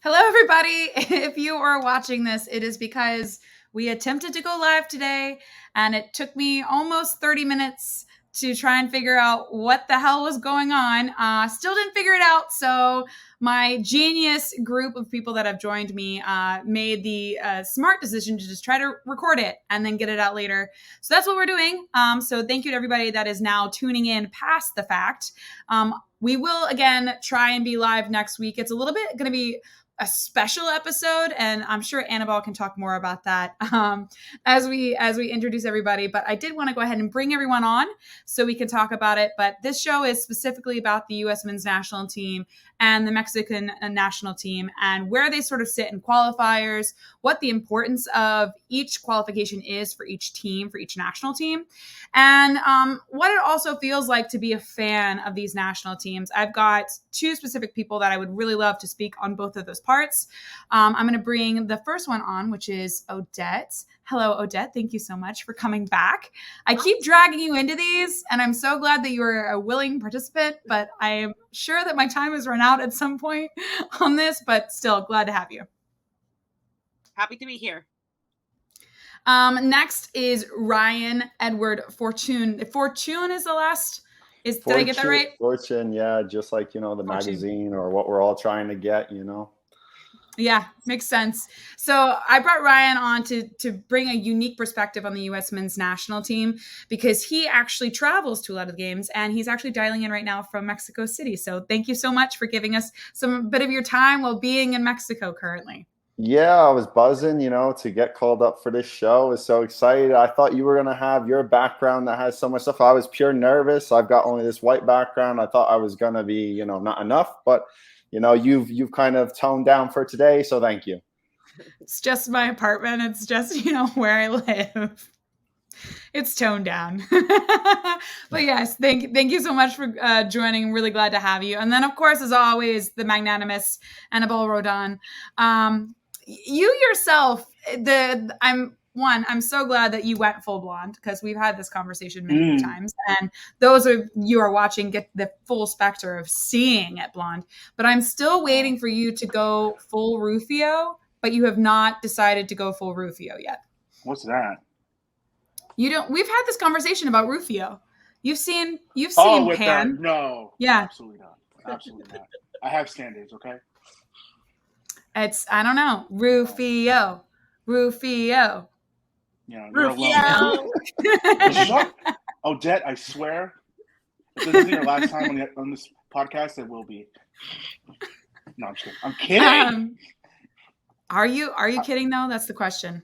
Hello, everybody. If you are watching this, it is because we attempted to go live today, and it took me almost 30 minutes to try and figure out what the hell was going on. Still didn't figure it out, so my genius group of people that have joined me made the smart decision to just try to record it and then get it out later. So that's what we're doing. So thank you to everybody that is now tuning in past the fact. We will, again, try and be live next week. It's a little bit going to be a special episode, and I'm sure Annabelle can talk more about that as we introduce everybody. But I did want to go ahead and bring everyone on so we can talk about it. But this show is specifically about the U.S. men's national team and the Mexican national team and where they sort of sit in qualifiers, what the importance of each qualification is for each team, for each national team, and what it also feels like to be a fan of these national teams. I've got two specific people that I would really love to speak on both of those parts. I'm going to bring the first one on, which is Odette. Hello, Odette. Thank you so much for coming back. I keep dragging you into these, and I'm so glad that you are a willing participant, but I am sure that my time has run out at some point on this, but still glad to have you. Happy to be here. Next is Ryan Edward Fortune. Fortune is the last. Did I get that right? Fortune, yeah, just like, the Fortune magazine or what we're all trying to get, Yeah, makes sense. So I brought Ryan on to bring a unique perspective on the U.S. men's national team because he actually travels to a lot of the games, and he's actually dialing in right now from Mexico City. So thank you so much for giving us some bit of your time while being in Mexico currently. Yeah, I was buzzing, to get called up for this show. I was so excited. I thought you were going to have your background that has so much stuff. I was pure nervous. I've got only this white background. I thought I was going to be, not enough, but you've kind of toned down for today. So thank you. It's just my apartment. It's just, where I live. It's toned down. But yes, thank you so much for joining. Really glad to have you. And then, of course, as always, the magnanimous Anibal Roldan. You yourself, I'm so glad that you went full blonde because we've had this conversation many times. And those of you who are watching get the full specter of seeing it blonde. But I'm still waiting for you to go full Rufio, but you have not decided to go full Rufio yet. What's that? You don't. We've had this conversation about Rufio. You've seen with Pan. That? No. Yeah. Absolutely not. Absolutely not. I have standards, okay? I don't know. Rufio. Yeah, Rufio. Odette, I swear, if this isn't your last time on this podcast, it will be. No, I'm just kidding. I'm kidding. Are you kidding though? That's the question.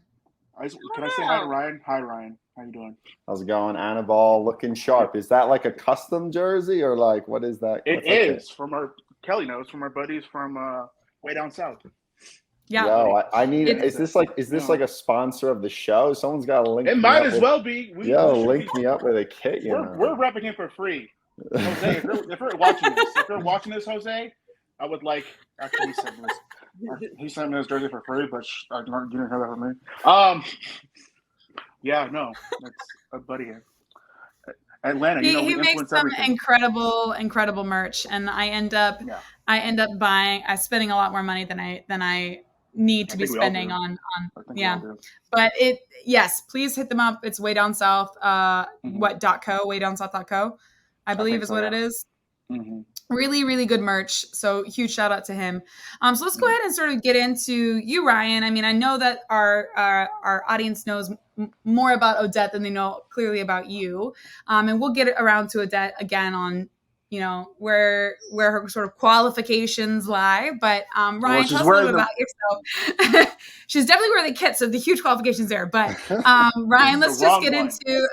Can I say hi to Ryan? Hi, Ryan. How you doing? How's it going? Annabelle looking sharp. Is that like a custom jersey or like what is that? It is from Kelly knows from our buddies from way down south. Yeah. Yo, I need. Is this like a sponsor of the show? Someone's got to link. It might as well be. Link me up with a kit. We're repping him for free. Jose, if you're watching this, Jose, I would like. Actually, he sent me his jersey for free, but you didn't hear that from me. Yeah, no, that's a buddy here. Atlanta, he makes some incredible merch, and I end up spending a lot more money than I need to be spending on. But please hit them up. It's way down south. Waydownsouth.co, I believe is what it is. Mm-hmm. Really, really good merch. So huge shout out to him. So let's go ahead and sort of get into you, Ryan. I mean, I know that our audience knows more about Odette than they know clearly about you. And we'll get around to Odette again on, where her sort of qualifications lie. But Ryan, tell us a little bit about yourself. She's definitely wearing the kit, so the huge qualifications there. But Ryan, let's just get into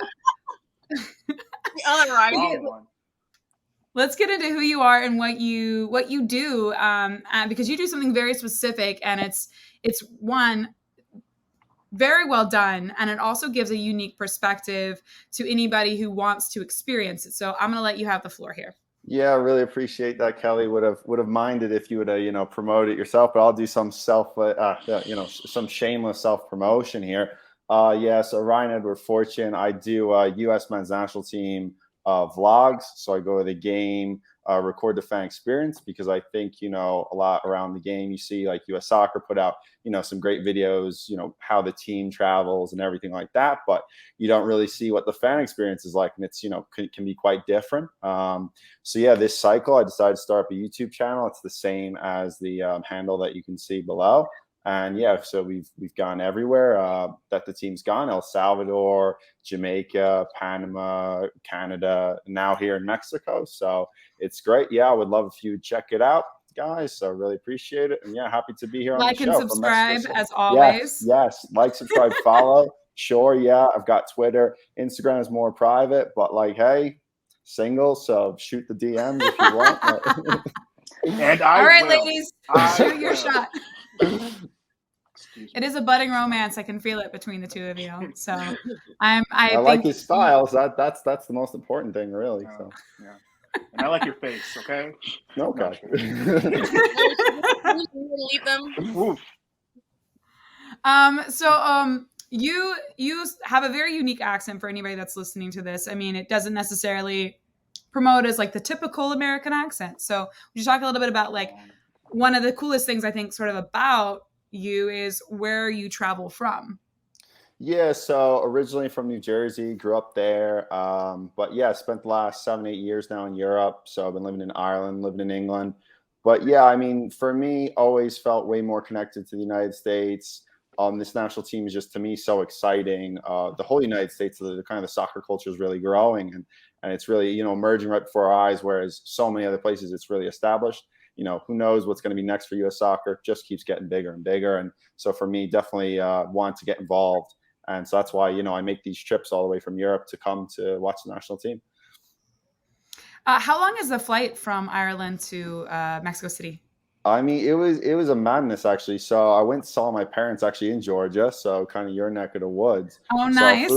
Let's get into who you are and what you do, because you do something very specific, and it's one very well done, and it also gives a unique perspective to anybody who wants to experience it. So I'm going to let you have the floor here. Yeah, I really appreciate that, Kelly. Would have minded if you would have promote it yourself, but I'll do some some shameless self promotion here. So Ryan Edward Fortune. I do U.S. men's national team vlogs. So I go to the game record the fan experience, because I think, you know, a lot around the game, you see like US Soccer put out, you know, some great videos, you know, how the team travels and everything like that, but you don't really see what the fan experience is like, and it's, you know, can be quite different. So yeah, this cycle I decided to start up a YouTube channel. It's the same as the handle that you can see below. And yeah, so we've gone everywhere that the team's gone: El Salvador, Jamaica, Panama, Canada, now here in Mexico. So it's great. Yeah, I would love if you would check it out, guys. So really appreciate it. And yeah, happy to be here on the show. Like and subscribe as always. Yes. Like, subscribe, follow. Sure, yeah. I've got Twitter. Instagram is more private, but like, hey, single, so shoot the DMs if you want. And all right, ladies, shoot your shot. It is a budding romance. I can feel it between the two of you. So I like his styles. That's the most important thing, really. So yeah, and I like your face. Okay. Okay. Leave them. You have a very unique accent for anybody that's listening to this. I mean, it doesn't necessarily promote as like the typical American accent. So would you talk a little bit about like one of the coolest things I think sort of about you is where you travel from? Yeah, so originally from New Jersey, grew up there. But yeah, spent the last 7-8 years now in Europe. So I've been living in Ireland, living in England. But yeah, I mean, for me, always felt way more connected to the United States. This national team is just, to me, so exciting. The whole United States, the kind of the soccer culture is really growing, and it's really, you know, emerging right before our eyes, whereas so many other places it's really established. You know, who knows what's going to be next for U.S. soccer? Just keeps getting bigger and bigger. And so for me, definitely want to get involved. And so that's why, you know, I make these trips all the way from Europe to come to watch the national team. How long is the flight from Ireland to Mexico City? I mean, it was a madness, actually. So I went and saw my parents actually in Georgia, so kind of your neck of the woods. Oh, nice.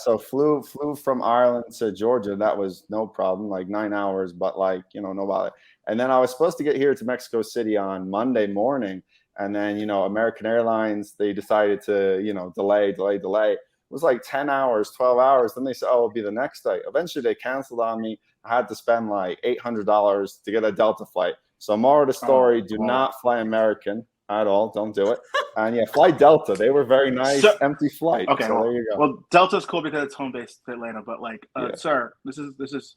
So flew from Ireland to Georgia. That was no problem, like 9 hours, but like, you know, no bother. And then I was supposed to get here to Mexico City on Monday morning. And then, you know, American Airlines, they decided to, you know, delay. It was like 10 hours, 12 hours. Then they said, oh, it'll be the next day. Eventually they canceled on me. I had to spend like $800 to get a Delta flight. So moral of the story, do not fly American at all. Don't do it. And yeah, fly Delta. They were very nice, empty flight. Okay, so there you go. Well, Delta's cool because it's home based to Atlanta. But like, sir, this is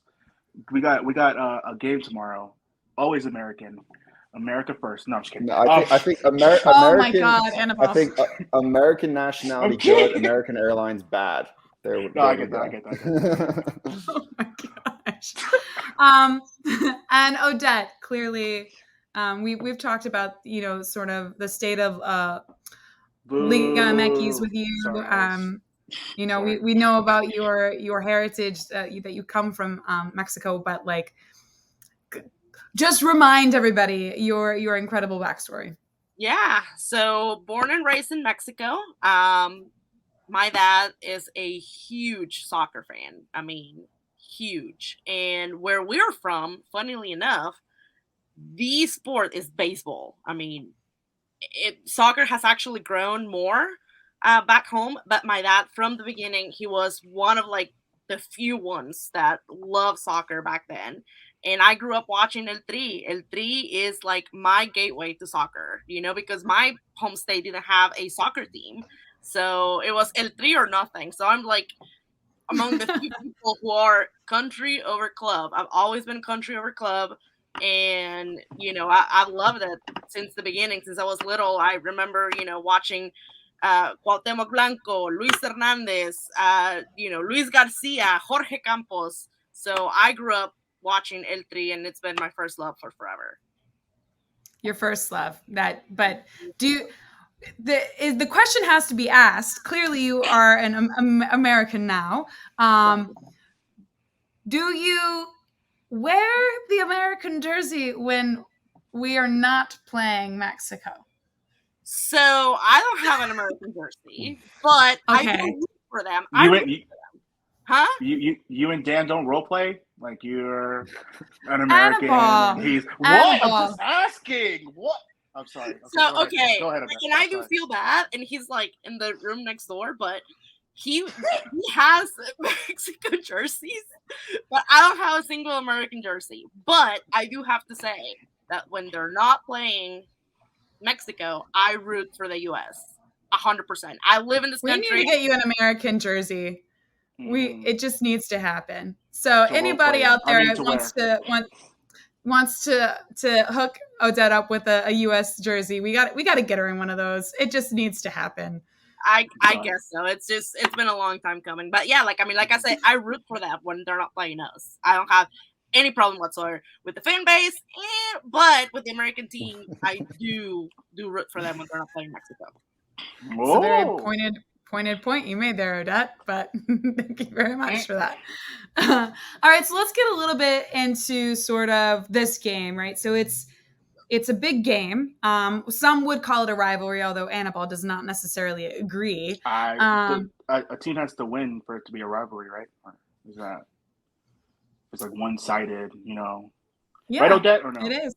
we got a game tomorrow. Always American. America first. No, I'm just kidding. No, I think American. Oh my God, Annabelle. I think American nationality good, American Airlines bad. I get that. Oh my gosh. And Odette, clearly, we've talked about, you know, sort of the state of Liga MX with you. Sorry, you know, we know about your heritage that you come from Mexico, but like, just remind everybody your incredible backstory. Yeah. So born and raised in Mexico. My dad is a huge soccer fan. I mean, huge. And where we're from, funnily enough, the sport is baseball. I mean, soccer has actually grown more back home. But my dad, from the beginning, he was one of like the few ones that loved soccer back then. And I grew up watching El Tri. El Tri is like my gateway to soccer, you know, because my home state didn't have a soccer team. So it was El Tri or nothing. So I'm like among the few people who are country over club. I've always been country over club. And, you know, I loved it since the beginning. Since I was little, I remember, you know, watching Cuauhtémoc Blanco, Luis Hernandez, you know, Luis Garcia, Jorge Campos. So I grew up watching El Tri, and it's been my first love for forever. Your first love. But the question has to be asked. Clearly, you are an American now. Do you wear the American jersey when we are not playing Mexico? So I don't have an American jersey, but I do root for them. Huh? You and Dan don't role play? Like you're an American. Annabelle. He's what? Annabelle. I'm just asking. What? I'm sorry. So go ahead, and I do feel bad, and he's like in the room next door, but he has Mexico jerseys, but I don't have a single American jersey. But I do have to say that when they're not playing Mexico, I root for the U.S. 100%. I live in this country. We need to get you an American jersey. It just needs to happen. So anybody out there wants to hook Odette up with a U.S. jersey, we got to get her in one of those. It just needs to happen. I guess so. It's been a long time coming. But yeah, like I said, I root for them when they're not playing us. I don't have any problem whatsoever with the fan base, but with the American team, I do root for them when they're not playing Mexico. It's a very pointed point you made there, Odette, but thank you very much for that. All right, so let's get a little bit into sort of this game, right? So it's a big game. Some would call it a rivalry, although Anibal does not necessarily agree. A team has to win for it to be a rivalry, right? Or is that it's like one-sided, you know? Yeah, right, Odette, or no? It is.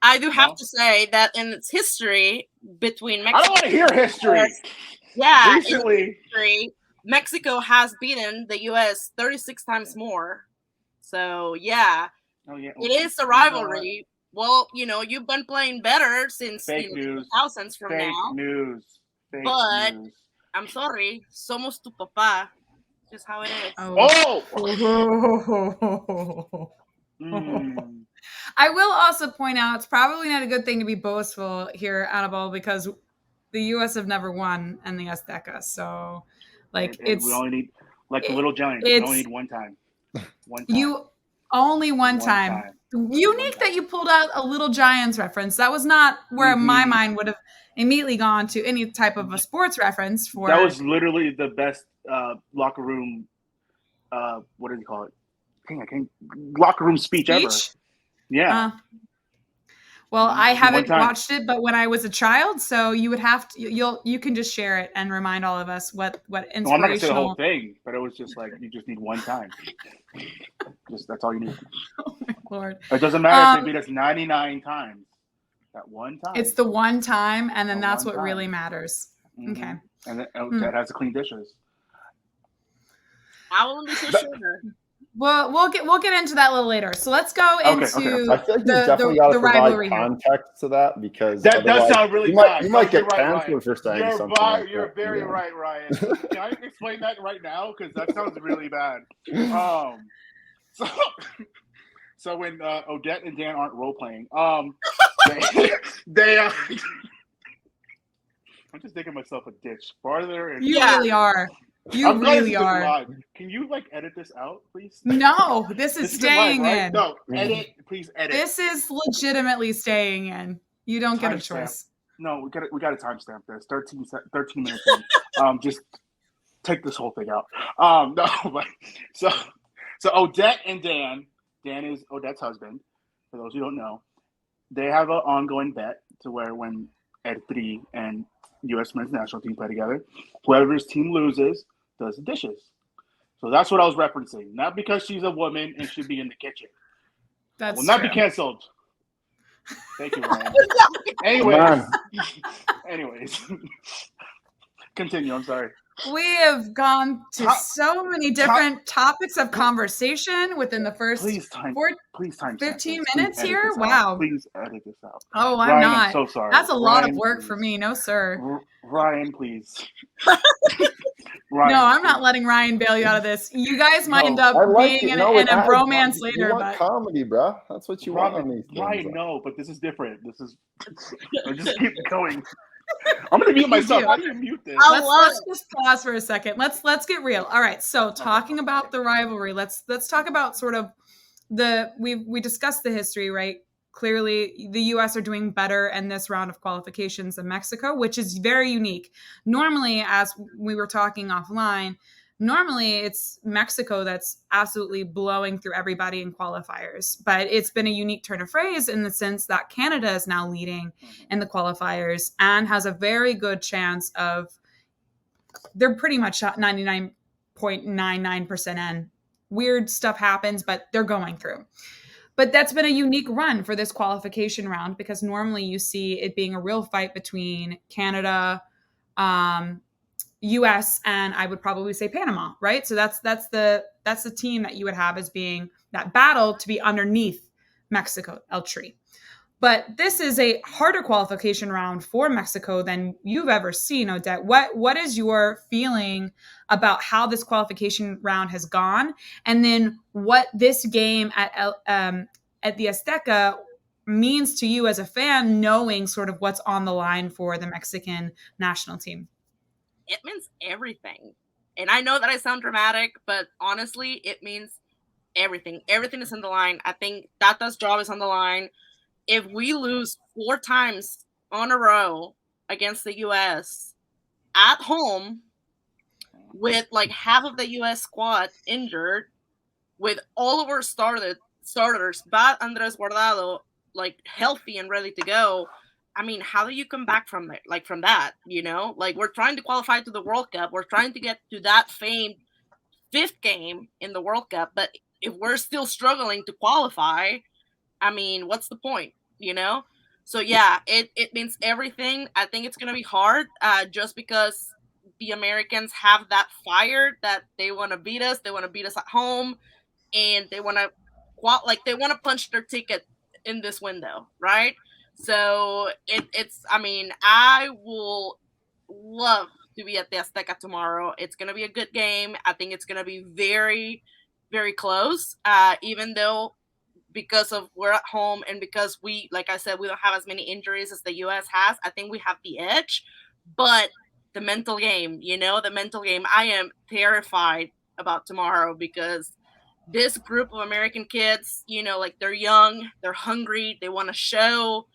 I do have to say that in its history between Mexico, I don't want to hear history. Yeah, recently, Mexico has beaten the U.S. 36 times more. So yeah, it is a rivalry. Well, you know, you've been playing better since fake news. 2000s from fake now. News. Fake but news. I'm sorry, somos tu papá. Just how it is. Oh! I will also point out it's probably not a good thing to be boastful here, Annabelle, because the U.S. have never won in the Azteca. So, like, we only need, like the little giant, we only need one time. One time. You only one time. Unique that you pulled out a Little Giants reference. That was not where my mind would have immediately gone to any type of a sports reference for. That was literally the best locker room. What do you call it? I can't. Locker room speech ever. Yeah. Well, I haven't watched it, but when I was a child, so you would have to. You can just share it and remind all of us what inspirational. Well, I'm not gonna say the whole thing, but it was just like you just need one time. That's all you need. Oh my Lord! It doesn't matter if they beat us 99 times. That one time. It's the one time, and then that's what really matters. Mm-hmm. Okay. And that has to clean dishes. I won't be so sure. Well, we'll get into that a little later. So let's go into I feel like you definitely got to provide context to that, because that does sound really bad. You might get canceled for saying something. You're very right, Ryan. Can I explain that right now? Because that sounds really bad. So when Odette and Dan aren't role playing, they I'm just digging myself a ditch farther. And you really are. You really are. Live. Can you edit this out, please? No, this is staying live, right? in. No, edit, please edit. This is legitimately staying in. You don't get a choice. No, we got to timestamp this. 13 minutes in. Just take this whole thing out. No, but so Odette and Dan is Odette's husband. For those who don't know, they have an ongoing bet to where when Ed 3 and U.S. men's national team play together, whoever's team loses does the dishes. So that's what I was referencing. Not because she's a woman and should be in the kitchen. That will not be canceled. Thank you, Ryan. Anyways. Continue. I'm sorry. We have gone to so many different topics of conversation within the first 15 minutes here. Wow. Please edit this out. Oh, I'm Ryan, not. I'm so sorry. That's a lot of work for me. No, sir. Ryan, please. Ryan, no, I'm not letting Ryan bail you out of this. You guys might end up being in a bromance later. You want comedy, bro. That's what you want on these things. Ryan, no, but this is different. Just keep going. I'm gonna mute myself. How do you mute this? Let's just pause for a second. Let's get real. All right. So talking about the rivalry, let's talk about sort of we discussed the history, right? Clearly, the U.S. are doing better in this round of qualifications than Mexico, which is very unique. Normally, as we were talking offline, it's Mexico that's absolutely blowing through everybody in qualifiers. But it's been a unique turn of phrase in the sense that Canada is now leading in the qualifiers and has a very good chance of, they're pretty much 99.99% in. Weird stuff happens, but they're going through. But that's been a unique run for this qualification round, because normally you see it being a real fight between Canada, US and I would probably say Panama, right? So that's the team that you would have as being that battle to be underneath Mexico, El Tri. But this is a harder qualification round for Mexico than you've ever seen, Odette. What is your feeling about how this qualification round has gone, and then what this game at the Azteca means to you as a fan, knowing sort of what's on the line for the Mexican national team? It means everything. And I know that I sound dramatic, but honestly, it means everything. Everything is on the line. I think Tata's job is on the line. If we lose 4 times on a row against the U.S. at home, with like half of the U.S. squad injured, with all of our starters, but Andres Guardado, like healthy and ready to go, I mean, how do you come back from it? Like from that, you know? Like we're trying to qualify to the World Cup. We're trying to get to that famed 5th game in the World Cup. But if we're still struggling to qualify, I mean, what's the point, you know? So yeah, it means everything. I think it's gonna be hard, just because the Americans have that fire that they want to beat us. They want to beat us at home, and they want to punch their ticket in this window, right? So it's. I mean, I will love to be at the Azteca tomorrow. It's gonna be a good game. I think it's gonna be very, very close. Even though, because of we're at home and because we, like I said, we don't have as many injuries as the U.S. has, I think we have the edge. But the mental game, I am terrified about tomorrow, because this group of American kids, like they're young, they're hungry, they want to show,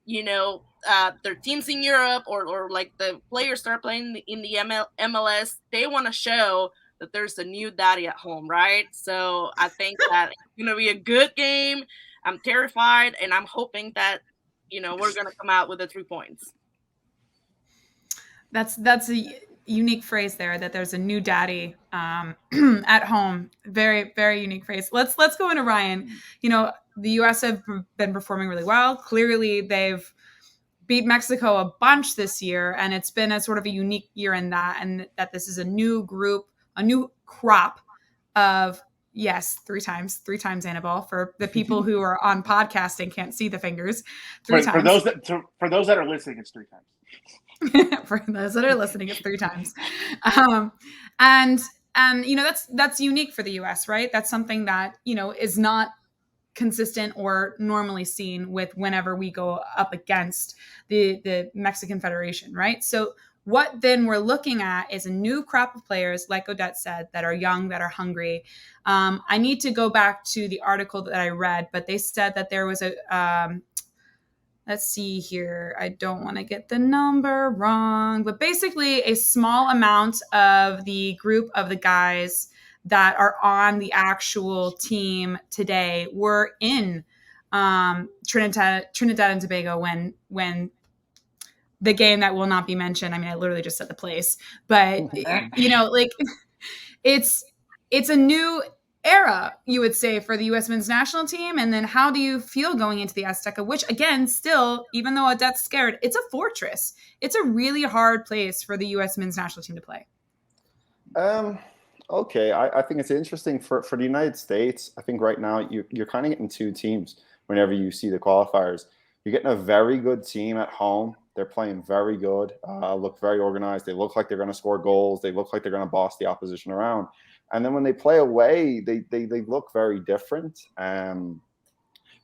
their teams in Europe, or like the players that are playing in the MLS, they want to show that there's a new daddy at home, right? So I think that it's going to be a good game. I'm terrified, and I'm hoping that, we're going to come out with the 3 points. That's a unique phrase there, that there's a new daddy at home. Very, very unique phrase. Let's go into Ryan. The U.S. have been performing really well. Clearly, they've beat Mexico a bunch this year, and it's been a sort of a unique year in that, and that this is a new group, a new crop of, yes, 3 times Anibal, for the people who are on podcasting can't see the fingers. 3 times. For those that are listening, it's 3 times. For those that are listening, it's 3 times. And that's unique for the U.S., right? That's something that, is not consistent or normally seen with whenever we go up against the Mexican Federation, right? So what then we're looking at is a new crop of players, like Odette said, that are young, that are hungry. I need to go back to the article that I read, but they said that there was let's see here, I don't want to get the number wrong, but basically a small amount of the group of the guys that are on the actual team today were in Trinidad and Tobago when the game that will not be mentioned. I mean, I literally just said the place, but it's a new era, you would say, for the U.S. men's national team. And then how do you feel going into the Azteca, which again, still, even though Odette's scared, it's a fortress. It's a really hard place for the U.S. men's national team to play. Okay, I think it's interesting for the United States. I think right now you're kind of getting 2 teams whenever you see the qualifiers. You're getting a very good team at home. They're playing very good, look very organized. They look like they're going to score goals. They look like they're going to boss the opposition around. And then when they play away, they look very different.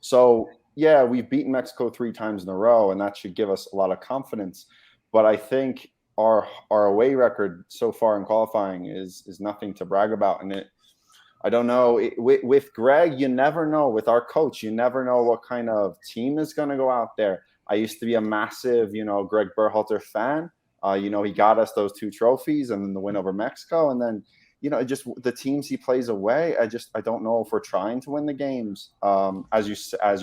So, yeah, we've beaten Mexico 3 times in a row, and that should give us a lot of confidence. But I think our away record so far in qualifying is nothing to brag about. And I don't know, with Greg, you never know. With our coach, you never know what kind of team is going to go out there. I used to be a massive, Greg Berhalter fan. He got us those 2 trophies and then the win over Mexico. And then, just the teams he plays away, I don't know if we're trying to win the games. As you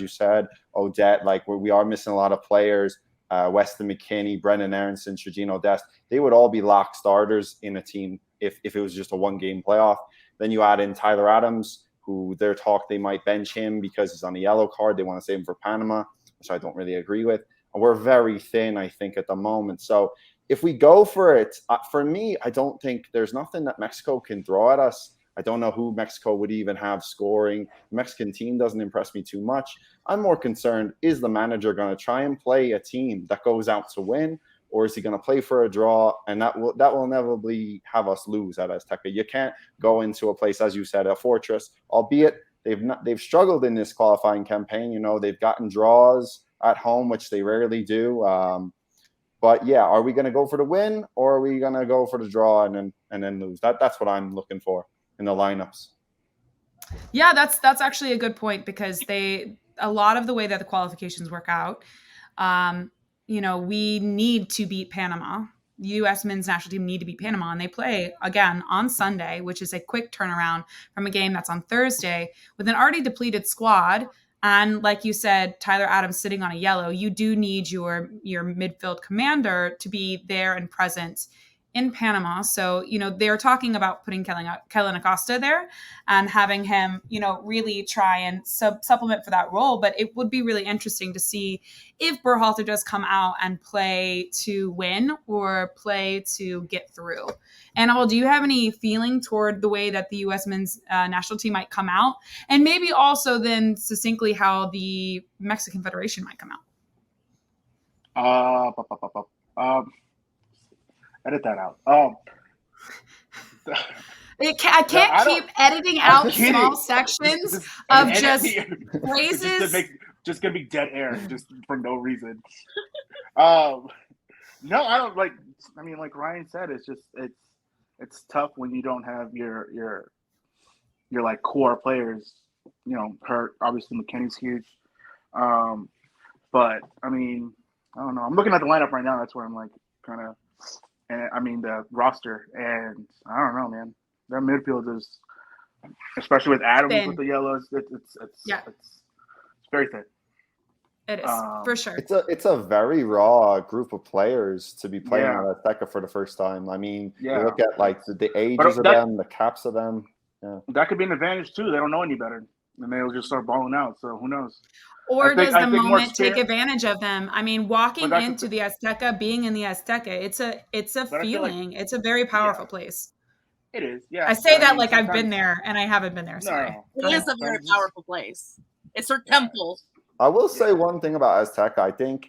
said, Odette, like we are missing a lot of players. Weston McKinney, Brendan Aronson, Sergino Dest, they would all be lock starters in a team if it was just a 1-game playoff. Then you add in Tyler Adams, who they're talk they might bench him because he's on a yellow card. They want to save him for Panama, which I don't really agree with. And we're very thin, I think, at the moment. So if we go for it, for me, I don't think there's nothing that Mexico can throw at us. I don't know who Mexico would even have scoring. The Mexican team doesn't impress me too much. I'm more concerned, is the manager going to try and play a team that goes out to win, or is he going to play for a draw? And that will inevitably have us lose at Azteca. You can't go into a place, as you said, a fortress, albeit they've struggled in this qualifying campaign. You know, they've gotten draws at home, which they rarely do. But yeah, are we going to go for the win, or are we going to go for the draw and then lose? That's what I'm looking for in the lineups. Yeah, that's actually a good point, because a lot of the way that the qualifications work out, you know, we need to beat Panama. The U.S. men's national team need to beat Panama, and they play again on Sunday, which is a quick turnaround from a game that's on Thursday with an already depleted squad. And like you said, Tyler Adams sitting on a yellow. You do need your midfield commander to be there and present in Panama. So, you know, they're talking about putting Kellen Costa there and having him, you know, really try and supplement for that role. But it would be really interesting to see if Berhalter does come out and play to win or play to get through. Annabelle, do you have any feeling toward the way that the U.S. men's national team might come out? And maybe also then succinctly how the Mexican Federation might come out? Edit that out. I can't keep editing out small sections of just phrases. Just gonna be dead air, just for no reason. No, I don't like. I mean, like Ryan said, it's tough when you don't have your like core players. You know, hurt. Obviously, McKennie's huge. But I mean, I don't know. I'm looking at the lineup right now. That's where I'm like kind of. And I mean the roster, and I don't know, man. Their midfield is, especially with Adams with the yellows, it's very thin. It is for sure. It's a very raw group of players to be playing at Azteca for the first time. I mean, you look at like the ages of them, the caps of them. Yeah, that could be an advantage too. They don't know any better, and they'll just start balling out. So who knows? Or does the moment take advantage of them? I mean, walking into the Azteca, being in the Azteca, it's a feeling. It's a very powerful place. It is, yeah. I say that like I've been there, and I haven't been there. Sorry. It is a very powerful place. It's her temple. I will say one thing about Azteca. I think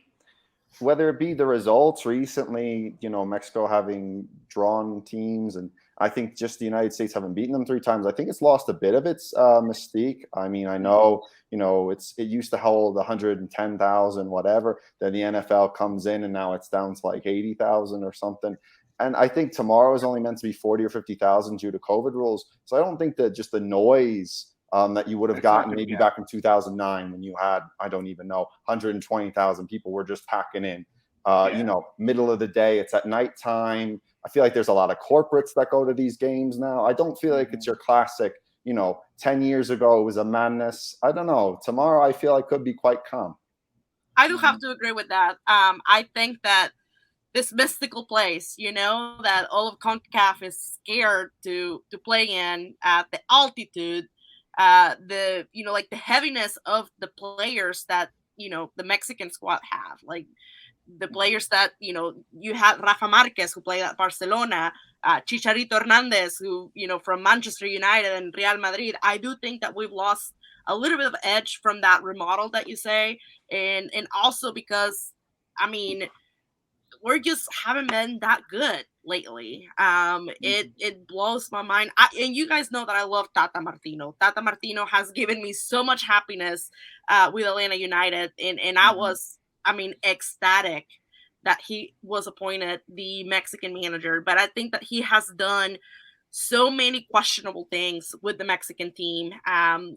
whether it be the results recently, you know, Mexico having drawn teams, and I think just the United States having beaten them 3 times, I think it's lost a bit of its mystique. I mean, I know, you know, it used to hold 110,000, whatever. Then the NFL comes in, and now it's down to like 80,000 or something. And I think tomorrow is only meant to be 40 or 50,000 due to COVID rules. So I don't think that just the noise that you would have gotten maybe back in 2009 when you had, I don't even know, 120,000 people were just packing in. You know, middle of the day, it's at nighttime. I feel like there's a lot of corporates that go to these games now. I don't feel like it's your classic, you know, 10 years ago it was a madness. I don't know. Tomorrow I feel like could be quite calm. I do have to agree with that. I think that this mystical place, you know, that all of CONCACAF is scared to play in at the altitude, the, you know, like the heaviness of the players that, you know, the Mexican squad have, like the players that, you know, you had Rafa Marquez, who played at Barcelona, Chicharito Hernandez, who, you know, from Manchester United and Real Madrid. I do think that we've lost a little bit of edge from that remodel that you say. And also because, I mean, we're just haven't been that good lately. It blows my mind. And you guys know that I love Tata Martino. Tata Martino has given me so much happiness with Atlanta United. And I was, I mean, ecstatic that he was appointed the Mexican manager. But I think that he has done so many questionable things with the Mexican team.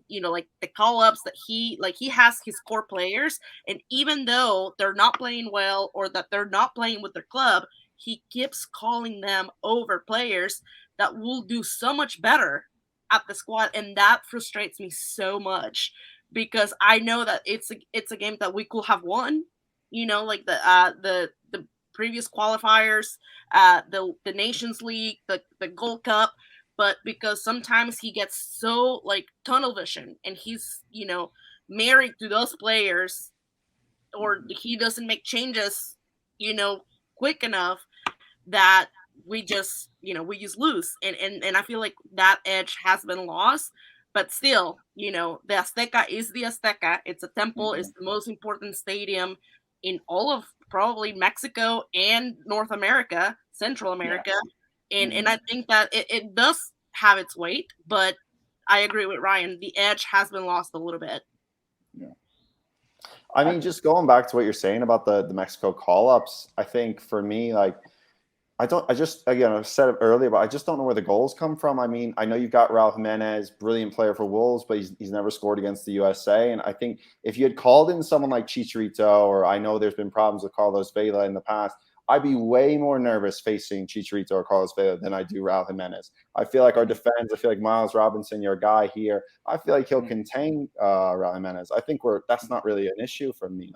You know, like the call-ups that he has his core players, and even though they're not playing well or that they're not playing with their club, he keeps calling them over players that will do so much better at the squad, and that frustrates me so much because I know that it's a game that we could have won. You know, like the previous qualifiers, the Nations League, the Gold Cup, but because sometimes he gets so like tunnel vision and he's, you know, married to those players, or he doesn't make changes, you know, quick enough, that we just lose, and I feel like that edge has been lost. But still, the Azteca is the Azteca. It's a temple. It's the most important stadium in all of probably Mexico and North America, Central America. And I think that it does have its weight, but I agree with Ryan. The edge has been lost a little bit. Yeah. I mean, just going back to what you're saying about the Mexico call-ups, I think for me, like, again, I said it earlier, but I just don't know where the goals come from. I mean, I know you've got Raul Jimenez, brilliant player for Wolves, but he's never scored against the USA. And I think if you had called in someone like Chicharito, or I know there's been problems with Carlos Vela in the past, I'd be way more nervous facing Chicharito or Carlos Vela than I do Raul Jimenez. I feel like our defense, I feel like Miles Robinson, your guy here, I feel like he'll contain Raul Jimenez. I think that's not really an issue for me.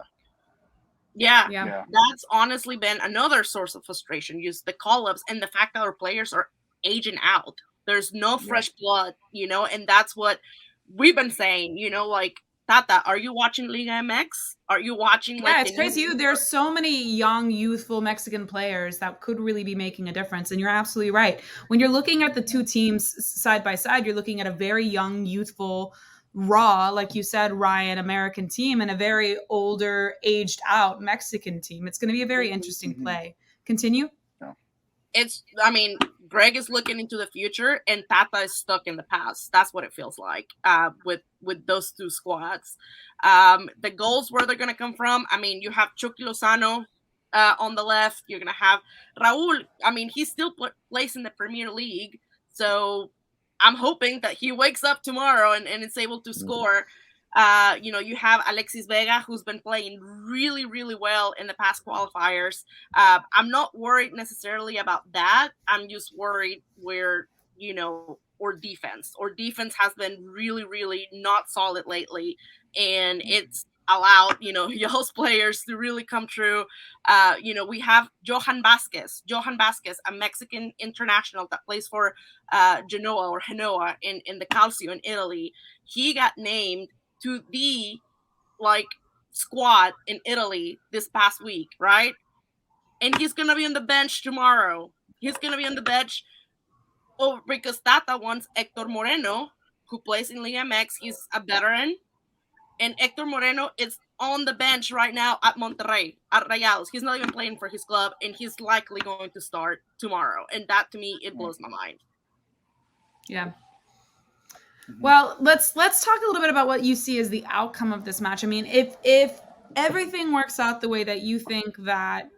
Yeah, that's honestly been another source of frustration. Just the call-ups and the fact that our players are aging out. There's no fresh blood, and that's what we've been saying. Like, Tata, are you watching Liga MX? Are you watching? Yeah, it's crazy. There's so many young, youthful Mexican players that could really be making a difference. And you're absolutely right. When you're looking at the two teams side by side, you're looking at a very young, youthful, raw, like you said, Ryan, American team, and a very older, aged out Mexican team. It's going to be a very interesting play. Continue. Greg is looking into the future, and Tata is stuck in the past. That's what it feels like with those two squads. The goals, where they're going to come from, you have Chucky Lozano on the left. You're going to have Raul. He still plays in the Premier League, so I'm hoping that he wakes up tomorrow and is able to score. You have Alexis Vega, who's been playing really, really well in the past qualifiers. I'm not worried necessarily about that. I'm just worried where, or defense. Or defense has been really, really not solid lately. And it's allowed, y'all's players to really come through. We have Johan Vasquez, a Mexican international that plays for Genoa in the Calcio in Italy. He got named to the squad in Italy this past week, right? And he's gonna be on the bench tomorrow. He's gonna be on the bench because Tata wants Hector Moreno, who plays in Liga MX. He's a veteran, and Hector Moreno is on the bench right now at Monterrey, at Rayados. He's not even playing for his club, and he's likely going to start tomorrow. And that, to me, it blows my mind. Yeah. Well, let's talk a little bit about what you see as the outcome of this match. If everything works out the way that you think that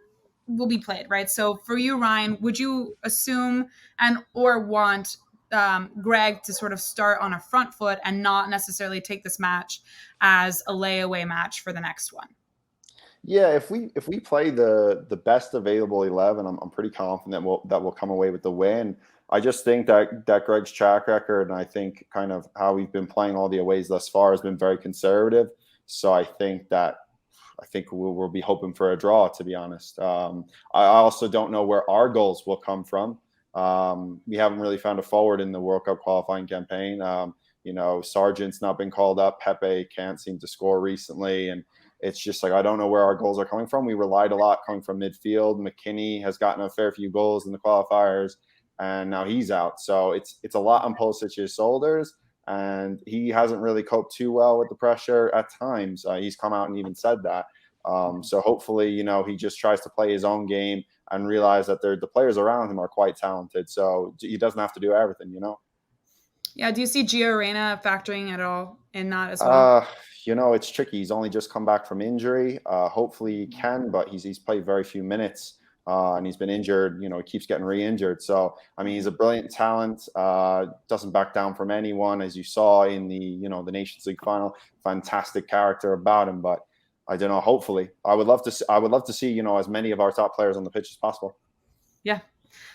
will be played, right? So for you, Ryan, would you assume or want Greg to sort of start on a front foot and not necessarily take this match as a layaway match for the next one? Yeah, if we play the best available 11, I'm pretty confident that we'll come away with the win. I just think that Greg's track record, and I think kind of how we've been playing all the aways thus far, has been very conservative. So I think we'll be hoping for a draw, to be honest. I also don't know where our goals will come from. We haven't really found a forward in the World Cup qualifying campaign. Sargent's not been called up. Pepe can't seem to score recently, and it's just like I don't know where our goals are coming from. We relied a lot coming from midfield. McKinney has gotten a fair few goals in the qualifiers, and now he's out. So it's a lot on Pulisic's shoulders, and he hasn't really coped too well with the pressure at times. He's come out and even said that. So hopefully, he just tries to play his own game and realize that the players around him are quite talented. So he doesn't have to do everything, Yeah. Do you see Gio Reyna factoring at all in that as well? It's tricky. He's only just come back from injury. Hopefully he can, but he's played very few minutes. And he's been injured, he keeps getting re-injured. So, he's a brilliant talent, doesn't back down from anyone, as you saw in the Nations League final. Fantastic character about him, but I don't know. Hopefully, I would love to see, as many of our top players on the pitch as possible. Yeah.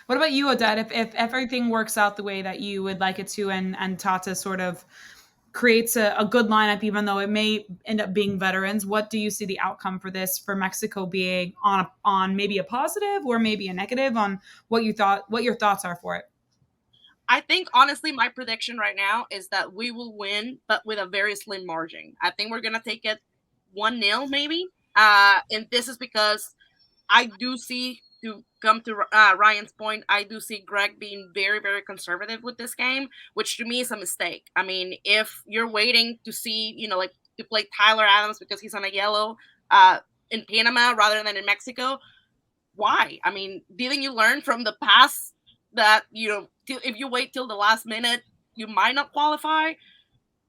What about you, Odette? If everything works out the way that you would like it to, and Tata sort of creates a good lineup, even though it may end up being veterans, what do you see the outcome for this, for Mexico being on maybe a positive or maybe a negative, on what your thoughts are for it? I think, honestly, my prediction right now is that we will win, but with a very slim margin. I think we're going to take it 1-0 maybe. And this is because I do see to come to Ryan's point, I do see Greg being very, very conservative with this game, which to me is a mistake. I mean, if you're waiting to see, like to play Tyler Adams because he's on a yellow in Panama rather than in Mexico, why? I mean, didn't you learn from the past that, if you wait till the last minute, you might not qualify?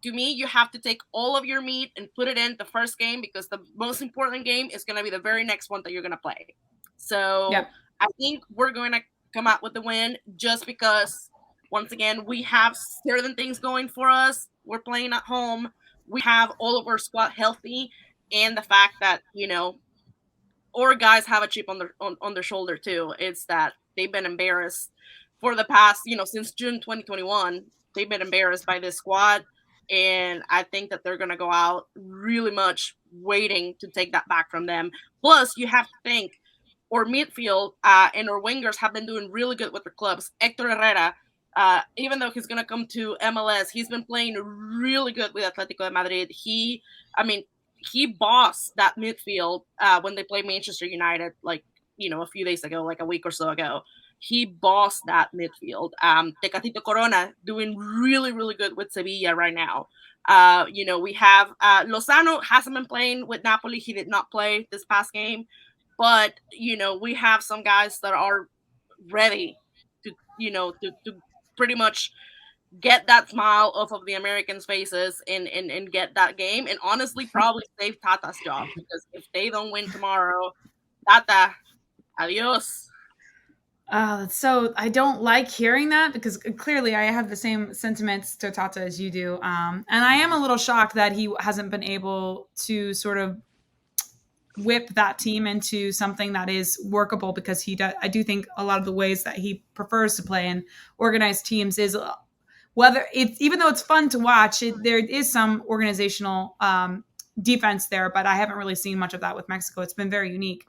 To me, you have to take all of your meat and put it in the first game, because the most important game is going to be the very next one that you're going to play. So I think we're going to come out with the win, just because, once again, we have certain things going for us. We're playing at home. We have all of our squad healthy, and the fact that, our guys have a chip on their shoulder too. It's that they've been embarrassed for the past, since June 2021. They've been embarrassed by this squad. And I think that they're going to go out really much waiting to take that back from them. Plus, you have to think, our midfield and our wingers have been doing really good with their clubs. Hector Herrera, even though he's going to come to MLS, he's been playing really good with Atletico de Madrid. He bossed that midfield when they played Manchester United, a few days ago, like a week or so ago. He bossed that midfield. Tecatito Corona doing really, really good with Sevilla right now. We have Lozano hasn't been playing with Napoli. He did not play this past game. But, we have some guys that are ready to pretty much get that smile off of the Americans' faces and get that game. And honestly, probably save Tata's job. Because if they don't win tomorrow, Tata, adios. So I don't like hearing that, because clearly I have the same sentiments to Tata as you do. And I am a little shocked that he hasn't been able to sort of whip that team into something that is workable, because I do think a lot of the ways that he prefers to play in organized teams is, even though it's fun to watch, there is some organizational defense there, but I haven't really seen much of that with Mexico. It's been very unique.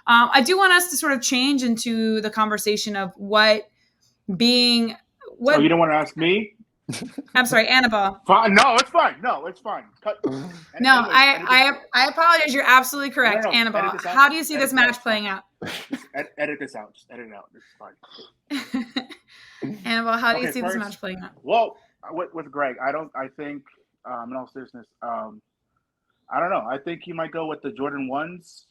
I do want us to sort of change into the conversation of what. Oh, you don't want to ask me? I'm sorry, Annabelle. No, it's fine. No, it's fine. Cut. No, I apologize. You're absolutely correct, no, Annabelle. How do you see this match playing out? Edit this out. Just edit it out. It's fine. Annabelle, how do you see this match playing out? Well, with Greg, I think, in all seriousness, I don't know. I think he might go with the Jordan 1s.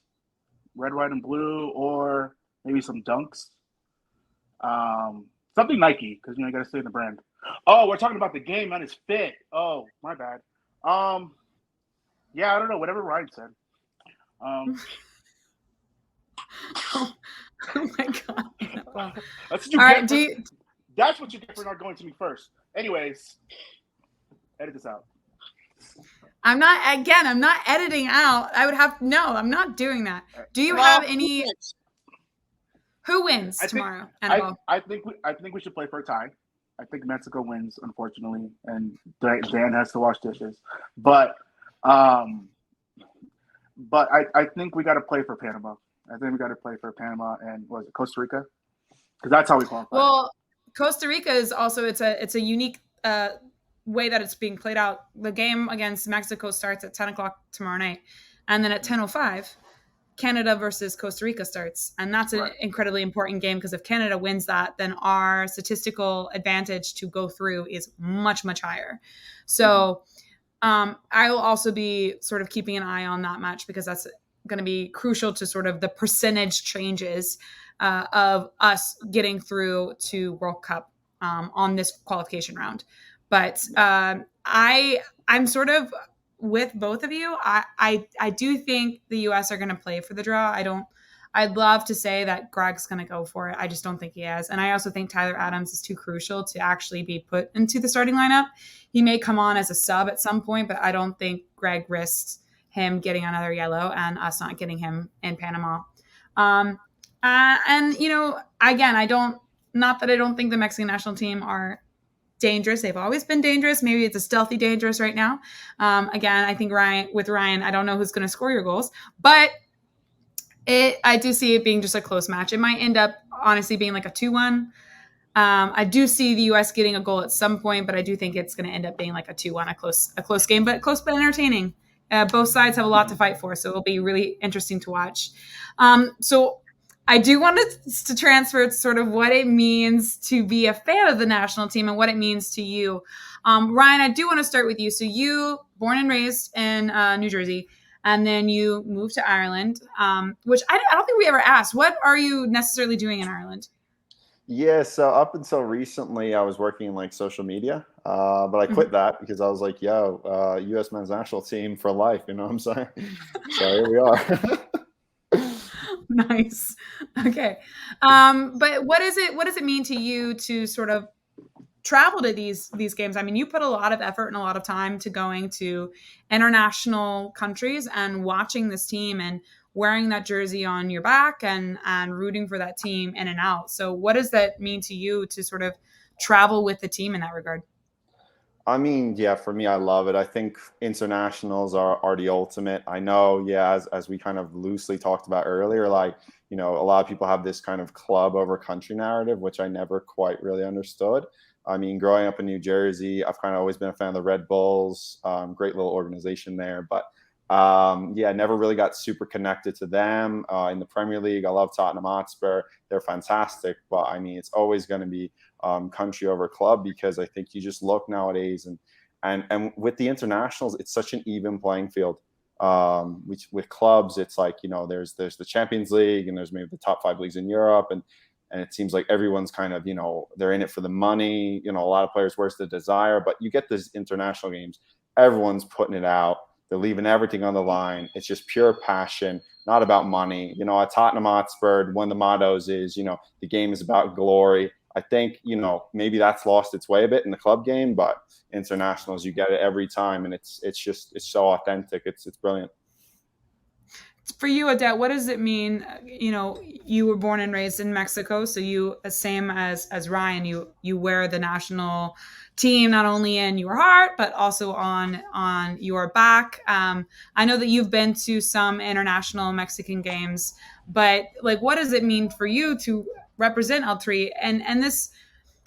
Red, white, and blue, or maybe some dunks. Something Nike, because you got to stay in the brand. Oh, we're talking about the game, not his fit. Oh, my bad. Yeah, I don't know. Whatever Ryan said. Oh my God. Wow. That's what you get. That's what you get for not going to me first. Anyways, edit this out. I'm not editing out. I'm not doing that. Do you have any? Who wins tomorrow? I think we should play for a tie. I think Mexico wins, unfortunately, and Dan has to wash dishes. But I think we got to play for Panama. I think we got to play for Panama and Costa Rica, because that's how we qualify. Well, Costa Rica is also it's a unique way that it's being played out. The game against Mexico starts at 10 o'clock tomorrow night, and then at 10:05, Canada versus Costa Rica starts, and that's an incredibly important game, because if Canada wins that, then our statistical advantage to go through is much, much higher. So I will also be sort of keeping an eye on that match, because that's going to be crucial to sort of the percentage changes of us getting through to World Cup on this qualification round. But I'm sort of with both of you. I do think the U.S. are going to play for the draw. I'd love to say that Greg's going to go for it. I just don't think he has. And I also think Tyler Adams is too crucial to actually be put into the starting lineup. He may come on as a sub at some point, but I don't think Greg risks him getting another yellow and us not getting him in Panama. And, again, I don't think the Mexican national team are dangerous. They've always been dangerous. Maybe it's a stealthy dangerous right now. Again, I think Ryan, I don't know who's going to score your goals, but I do see it being just a close match. It might end up honestly being like a 2-1. I do see the U.S. getting a goal at some point, but I do think it's going to end up being like a 2-1, a close game, but close but entertaining. Both sides have a lot to fight for, so it'll be really interesting to watch. So I do want us to transfer to sort of what it means to be a fan of the national team and what it means to you. Ryan, I do want to start with you. So you born and raised in New Jersey, and then you moved to Ireland, which I don't think we ever asked. What are you necessarily doing in Ireland? Yeah, so up until recently, I was working in like social media, but I quit that because I was like, yo, U.S. men's national team for life, you know what I'm saying? So here we are. Nice. Okay. But what does it mean to you to sort of travel to these games? I mean, you put a lot of effort and a lot of time to going to international countries and watching this team and wearing that jersey on your back and rooting for that team in and out. So what does that mean to you to sort of travel with the team in that regard? I mean, yeah, for me, I love it. I think internationals are the ultimate. I know, yeah, as we kind of loosely talked about earlier, like, you know, a lot of people have this kind of club over country narrative, which I never quite really understood. I mean, growing up in New Jersey, I've kind of always been a fan of the Red Bulls, great little organization there. But yeah, never really got super connected to them. In the Premier League, I love Tottenham Hotspur. They're fantastic. But I mean, it's always going to be country over club, because I think you just look nowadays and with the internationals, it's such an even playing field. With clubs, it's like, you know, there's the Champions League and there's maybe the top 5 leagues in Europe, and it seems like everyone's kind of, you know, they're in it for the money. You know, a lot of players, where's the desire? But you get these international games, everyone's putting it out. They're leaving everything on the line. It's just pure passion, not about money. You know, at Tottenham Hotspur, one of the mottos is, you know, the game is about glory. I think, you know, maybe that's lost its way a bit in the club game, but internationals, you get it every time, and it's so authentic. It's brilliant. For you, Odette, what does it mean? You know, you were born and raised in Mexico, so you, same as Ryan, you wear the national team not only in your heart but also on your back. I know that you've been to some international Mexican games, but like, what does it mean for you to represent L3 and this?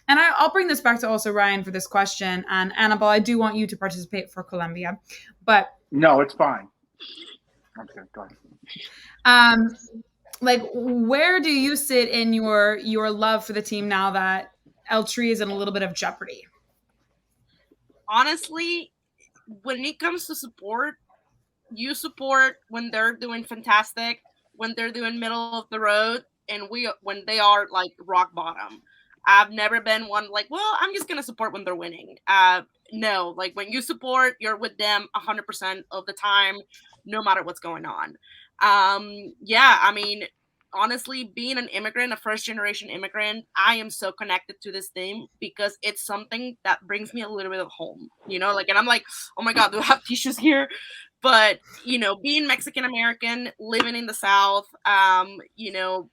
And I'll bring this back to also Ryan for this question. And Annabelle, I do want you to participate for Colombia, but No, it's fine. Okay, go ahead. Like, where do you sit in your love for the team now that L3 is in a little bit of jeopardy? Honestly, when it comes to support, you support when they're doing fantastic, when they're doing middle of the road, and when they are like rock bottom. I've never been one like, well, I'm just gonna support when they're winning. No, like when you support, you're with them 100% of the time, no matter what's going on. Yeah, I mean, honestly, being an immigrant, a first generation immigrant, I am so connected to this thing because it's something that brings me a little bit of home, you know, like, and I'm like, oh my God, do I have tissues here? But, you know, being Mexican American, living in the South, you know,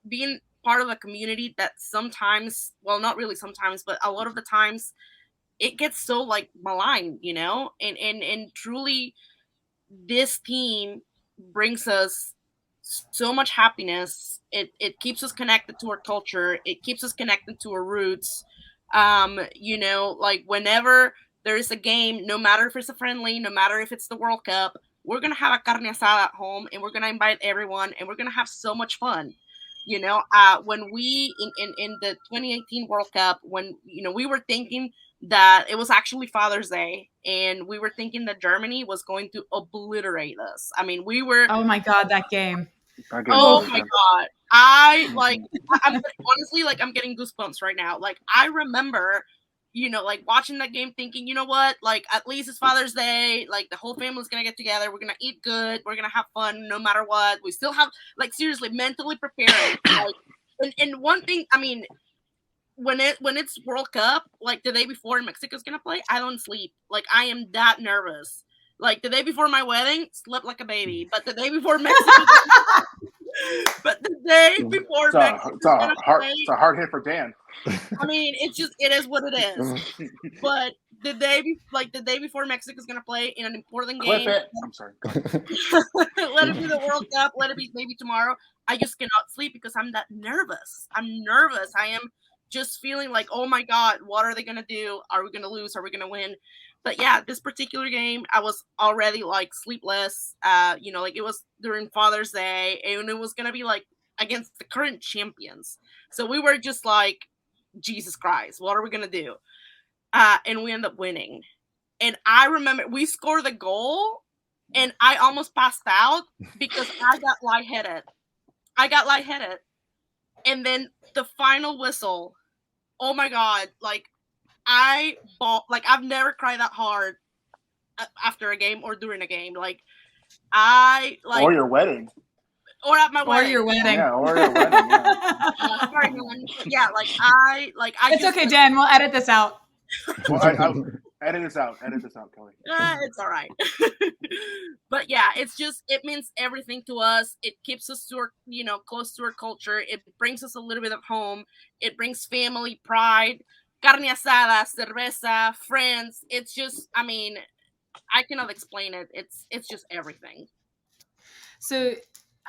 being part of a community that sometimes, well, not really sometimes, but a lot of the times it gets so like maligned, you know, and truly this team brings us so much happiness. It keeps us connected to our culture. It keeps us connected to our roots. You know, like whenever there is a game, no matter if it's a friendly, no matter if it's the World Cup, we're going to have a carne asada at home and we're going to invite everyone and we're going to have so much fun. You know, when we, in the 2018 World Cup, when, you know, we were thinking that it was actually Father's Day and we were thinking that Germany was going to obliterate us. I mean, we were. Oh my God, that game. Oh my God. I like, I'm honestly, like, I'm getting goosebumps right now. Like, I remember, you know, like watching that game thinking, you know what, like, at least it's Father's Day. Like, the whole family's going to get together. We're going to eat good. We're going to have fun no matter what. We still have, like, seriously, mentally preparing. Like, and one thing, I mean, when it's World Cup, like the day before Mexico's going to play, I don't sleep. Like, I am that nervous. Like, the day before my wedding, slept like a baby. But the day before Mexico, but the day before Mexico, it's a hard hit for Dan. I mean, it is what it is. But the day before Mexico's gonna play in an important game. I'm sorry. Let it be the World Cup. Let it be maybe tomorrow. I just cannot sleep because I'm that nervous. I'm nervous. I am just feeling like, oh my God, what are they gonna do? Are we gonna lose? Are we gonna win? But yeah, this particular game, I was already like sleepless. You know, like it was during Father's Day, and it was gonna be like against the current champions. So we were just like, Jesus Christ, what are we going to do? And we end up winning. And I remember we scored the goal and I almost passed out because I got lightheaded. And then the final whistle, oh my God, like I bawled, like I've never cried that hard after a game or during a game. Like I like or your wedding. Or at my wedding. Or your wedding. Yeah, or your wedding. Yeah. Sorry, man. Yeah, I It's just, okay, Dan. We'll edit this out. Well, I edit this out. Edit this out, Kelly. It's all right. But yeah, it means everything to us. It keeps us to our, close to our culture. It brings us a little bit of home. It brings family pride, carne asada, cerveza, friends. It's just, I mean, I cannot explain it. It's just everything. So,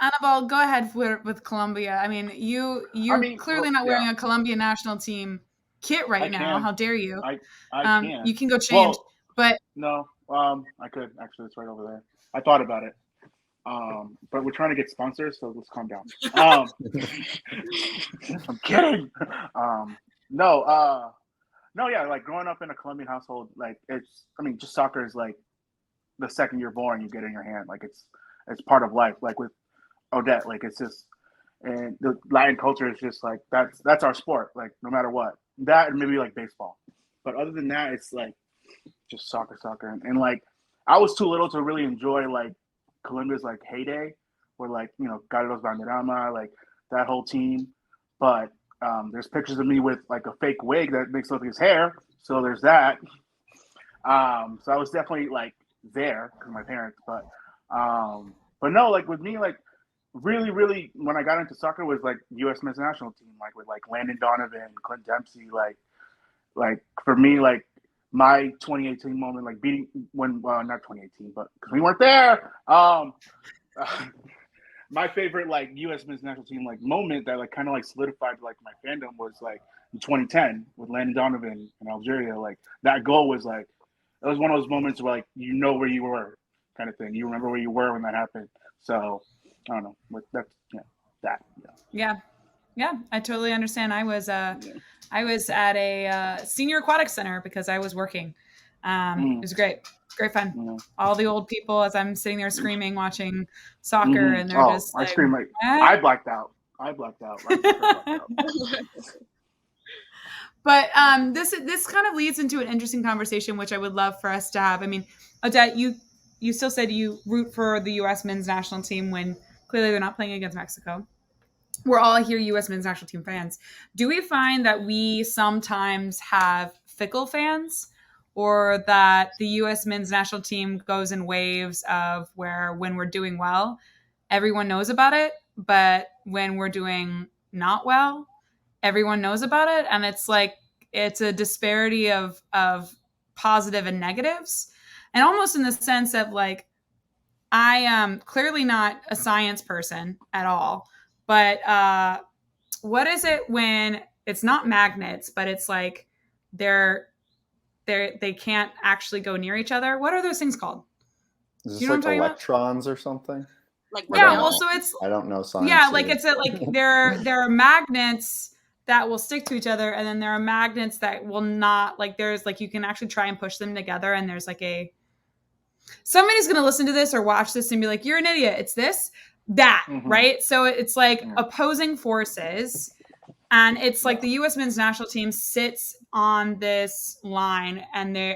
Annabelle, go ahead with Colombia. I mean, you're clearly not wearing a Colombia national team kit right now. How dare you? I can. You can go change, but no, I could actually. It's right over there. I thought about it, but we're trying to get sponsors, so let's calm down. I'm kidding. No, yeah. Like growing up in a Colombian household, like just soccer is like the second you're born, you get it in your hand. Like it's part of life. Like with Odette, like it's just, and the Latin culture is just like that's our sport. Like no matter what, that and maybe like baseball, but other than that, it's like just soccer, and like I was too little to really enjoy like Colombia's like heyday, where like Carlos Banderama, like that whole team. But there's pictures of me with like a fake wig that makes look like his hair, so there's that. So I was definitely like there because my parents, but no, like with me, like really, really, when I got into soccer was like U.S. men's national team, like with like Landon Donovan, Clint Dempsey, like for me, like my 2018 moment, like beating not 2018, but because we weren't there. My favorite like U.S. men's national team like moment that like kind of like solidified like my fandom was like in 2010 with Landon Donovan in Algeria. Like that goal was like it was one of those moments where like where you were, kind of thing. You remember where you were when that happened. So I don't know. That's Yeah. I totally understand. I was at a senior aquatic center because I was working. It was great fun. Yeah. All the old people as I'm sitting there screaming, watching soccer, and they're just like, I scream like I blacked out. Like, But this kind of leads into an interesting conversation, which I would love for us to have. I mean, Odette, you still said you root for the U.S. men's national team when clearly they're not playing against Mexico. We're all here U.S. men's national team fans. Do we find that we sometimes have fickle fans, or that the U.S. men's national team goes in waves of when we're doing well, everyone knows about it, but when we're doing not well, everyone knows about it, and it's like it's a disparity of positive and negatives, and almost in the sense of like I am clearly not a science person at all, but what is it when it's not magnets, but it's like they can't actually go near each other? What are those things called? Is this like electrons or something? Like so it's I don't know science. Yeah, like it's there are magnets that will stick to each other, and then there are magnets that will not. Like there's like you can actually try and push them together, and there's like somebody's going to listen to this or watch this and be like, "You're an idiot." It's that, right? So it's like opposing forces. And it's like the U.S. men's national team sits on this line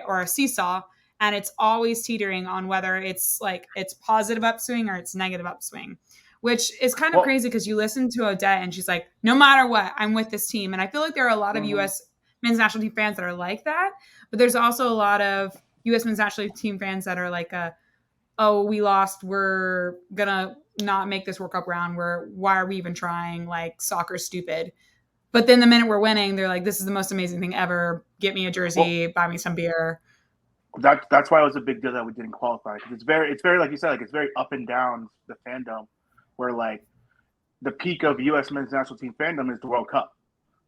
or a seesaw, and it's always teetering on whether it's like it's positive upswing or it's negative upswing, which is kind of crazy because you listen to Odette and she's like, no matter what, I'm with this team. And I feel like there are a lot of U.S. men's national team fans that are like that, but there's also a lot of U.S. men's national team fans that are like, oh, we lost. We're going to not make this World Cup round. Why are we even trying? Like soccer's stupid. But then the minute we're winning, they're like, this is the most amazing thing ever. Get me a jersey, buy me some beer. That's why it was a big deal that we didn't qualify. Because it's very, like you said, like it's very up and down the fandom, where like the peak of U.S. men's national team fandom is the World Cup.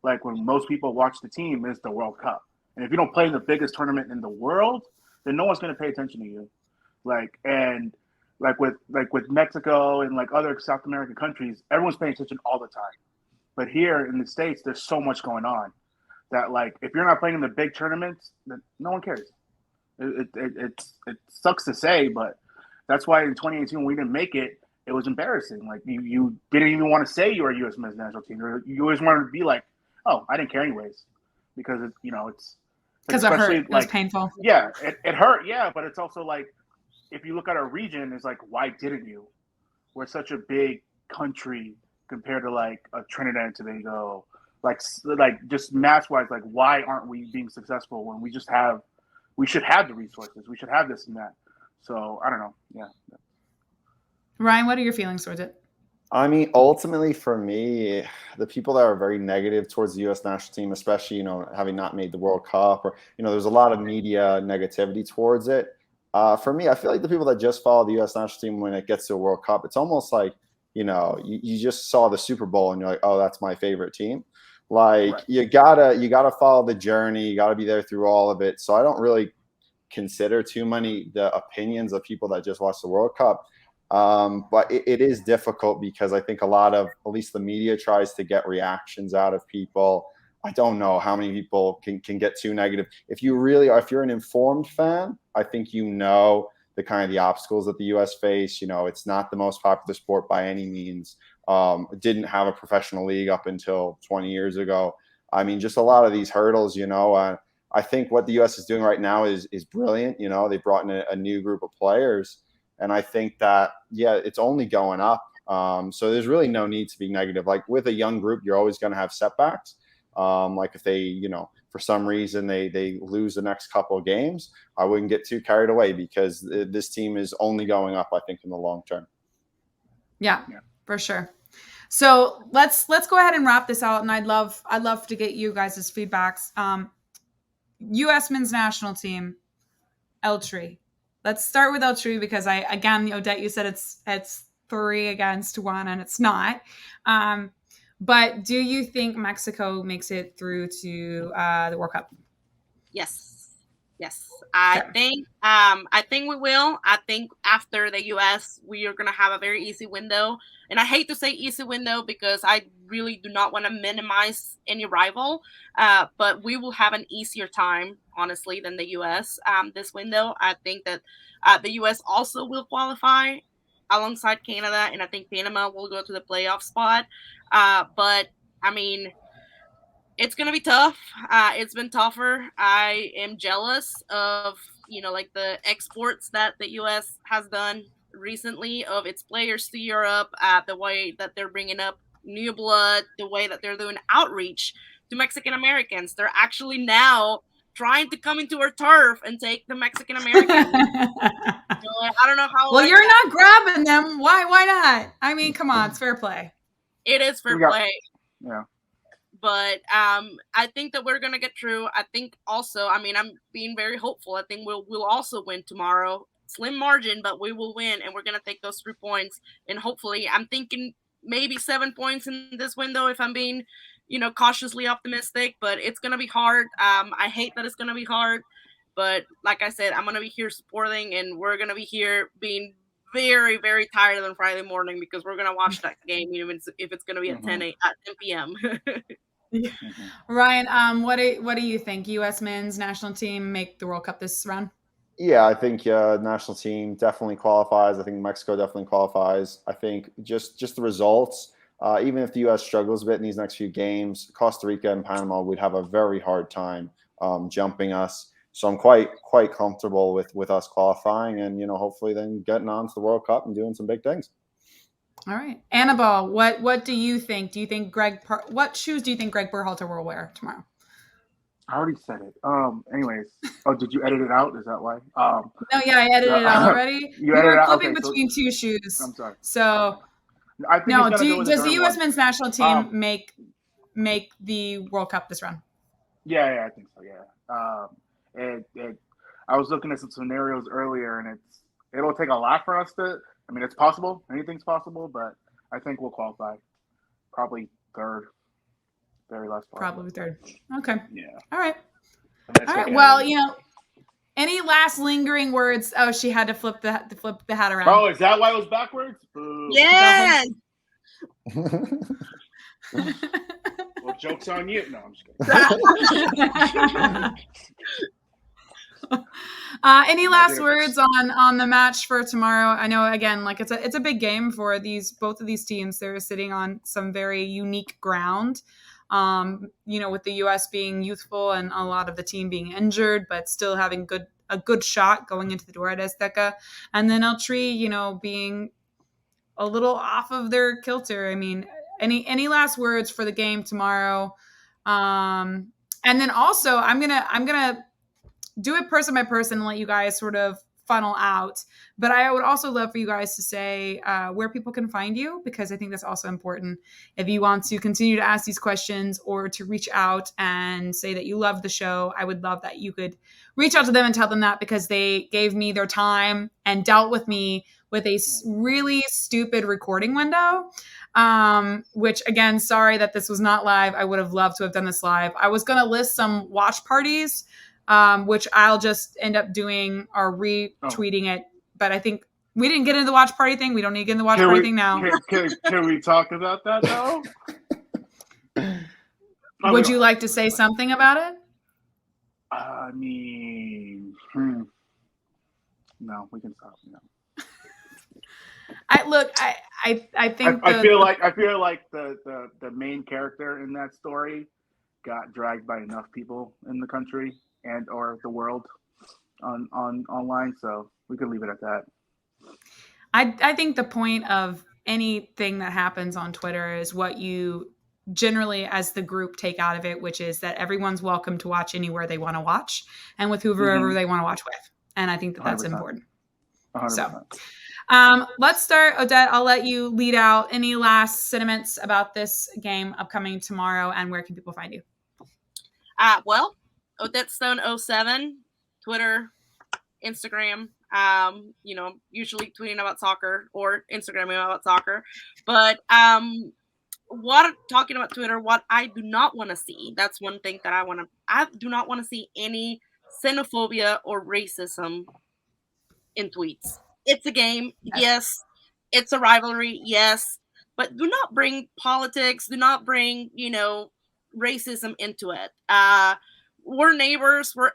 Like when most people watch the team is the World Cup. And if you don't play in the biggest tournament in the world, then no one's going to pay attention to you. Like, and like with Mexico and like other South American countries, everyone's paying attention all the time. But here in the States, there's so much going on that like if you're not playing in the big tournaments, then no one cares. It sucks to say, but that's why in 2018 when we didn't make it, it was embarrassing. Like you didn't even want to say you were a U.S. men's national team, or you always wanted to be like, oh, I didn't care anyways, because it's because it hurt. It was painful. Yeah, it hurt. Yeah, but it's also like if you look at our region, it's like why didn't you? We're such a big country compared to like a Trinidad and Tobago, like just match wise, like why aren't we being successful when we should have the resources, we should have this and that. So I don't know. Yeah. Ryan, what are your feelings towards it? I mean, ultimately for me, the people that are very negative towards the U.S. national team, especially, having not made the World Cup, or, there's a lot of media negativity towards it. For me, I feel like the people that just follow the U.S. national team when it gets to a World Cup, it's almost like, you just saw the Super Bowl and you're like, oh, that's my favorite team. Like right. you gotta follow the journey. You gotta be there through all of it. So I don't really consider too many the opinions of people that just watch the World Cup. But it is difficult because I think a lot of, at least the media tries to get reactions out of people. I don't know how many people can get too negative. If you're an informed fan, I think the kind of the obstacles that the U.S. face. It's not the most popular sport by any means. It didn't have a professional league up until 20 years ago. I mean, just a lot of these hurdles, I think what the U.S. is doing right now is brilliant. They brought in a new group of players. And I think that, it's only going up. So there's really no need to be negative. Like with a young group, you're always going to have setbacks. Like if they, for some reason they lose the next couple of games, I wouldn't get too carried away because this team is only going up, I think, in the long term. Yeah, for sure. So let's go ahead and wrap this out. And I'd love to get you guys' feedbacks. U.S. men's national team, Eltree. Let's start with Eltree because Odette, you said it's 3-1 and it's not. But do you think Mexico makes it through to the World Cup? Yes. I think we will. I think after the U.S., we are going to have a very easy window. And I hate to say easy window because I really do not want to minimize any rival. But we will have an easier time, honestly, than the U.S. This window. I think that the U.S. also will qualify alongside Canada. And I think Panama will go to the playoff spot. But, I mean, it's going to be tough. It's been tougher. I am jealous of, like the exports that the U.S. has done recently of its players to Europe, the way that they're bringing up new blood, the way that they're doing outreach to Mexican Americans. They're actually now trying to come into our turf and take the Mexican Americans. I don't know how. Well, you're not grabbing them. Why not? I mean, come on, it's fair play. It is fair play. Yeah. But I think that we're going to get through. I think also, I'm being very hopeful. I think we'll also win tomorrow. Slim margin, but we will win, and we're going to take those 3 points. And hopefully, I'm thinking maybe 7 points in this window if I'm being, cautiously optimistic. But it's going to be hard. I hate that it's going to be hard. But like I said, I'm going to be here supporting, and we're going to be here being very, very tired on Friday morning because we're going to watch that game, even if it's going to be at 10 p.m. Ryan, what do you think? U.S. men's national team make the World Cup this round? Yeah, I think national team definitely qualifies. I think Mexico definitely qualifies. I think just the results, even if the U.S. struggles a bit in these next few games, Costa Rica and Panama would have a very hard time jumping us. So I'm quite comfortable with us qualifying and, hopefully then getting on to the World Cup and doing some big things. All right. Annabelle, what do you think? Do you think what shoes do you think Greg Berhalter will wear tomorrow? I already said it. Anyways. Oh, did you edit it out? Is that why? No, yeah, I edited it out already. You were flipping between two shoes. I'm sorry. So I think does the U.S. men's national team make the World Cup this round? Yeah, I think so. Yeah. I was looking at some scenarios earlier, and it'll take a lot for us to. I mean, it's possible. Anything's possible, but I think we'll qualify. Probably third. Very less possible. Probably third. Okay. Yeah. All right. All right. Well, Any last lingering words? Oh, she had to flip the hat around. Oh, is that why it was backwards? Boo. Yes. Well, joke's on you. No, I'm just kidding. Any last words on the match for tomorrow? I know, again, like it's a big game for both of these teams. They're sitting on some very unique ground. With the U.S. being youthful and a lot of the team being injured, but still having a good shot going into the door at Azteca, and then El Tri, being a little off of their kilter. I mean, any last words for the game tomorrow? And then also, I'm gonna do it person by person and let you guys sort of funnel out. But I would also love for you guys to say where people can find you, because I think that's also important. If you want to continue to ask these questions or to reach out and say that you love the show, I would love that you could reach out to them and tell them that, because they gave me their time and dealt with me with a really stupid recording window, which, again, sorry that this was not live. I would have loved to have done this live. I was going to list some watch parties, which I'll just end up doing or retweeting it. But I think we didn't get into the watch party thing. We don't need to get into the watch party thing now. Can we talk about that, though? Would you like to say something about it? I mean, no, we can stop. No. I think I feel like the main character in that story got dragged by enough people in the country and or the world on online, so we could leave it at that. I think the point of anything that happens on Twitter is what you generally, as the group, take out of it, which is that everyone's welcome to watch anywhere they want to watch and with whoever they want to watch with. And I think that that's 100%. Important. 100%. So let's start. Odette, I'll let you lead out. Any last sentiments about this game upcoming tomorrow, and where can people find you? Well, Odette Stone 07, Twitter, Instagram. Usually tweeting about soccer or Instagramming about soccer. But talking about Twitter, what I do not want to see, that's one thing that I do not want to see any xenophobia or racism in tweets. It's a game, yes. It's a rivalry, yes. But do not bring politics, do not bring, racism into it. We're neighbors, we're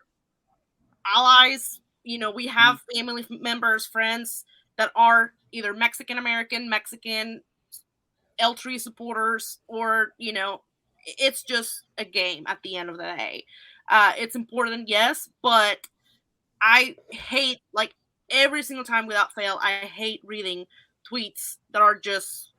allies. We have family members, friends that are either Mexican-American, Mexican, El Tri supporters, or, it's just a game at the end of the day. It's important, yes, but I hate, every single time without fail, I hate reading tweets that are just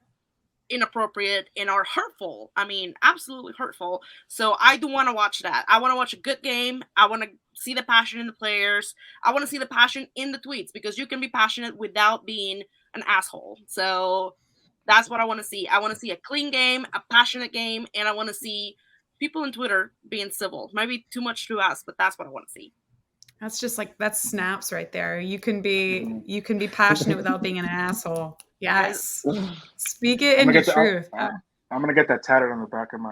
inappropriate and are hurtful. I mean, absolutely hurtful. So I do want to watch that. I want to watch a good game. I want to see the passion in the players. I want to see the passion in the tweets, because you can be passionate without being an asshole. So that's what I want to see. I want to see a clean game, a passionate game, and I want to see people on Twitter being civil. Maybe too much to ask, but that's what I want to see. That's just that's snaps right there. You can be passionate without being an asshole. Yes. Speak it in the truth. I'm gonna get that tatted on the back of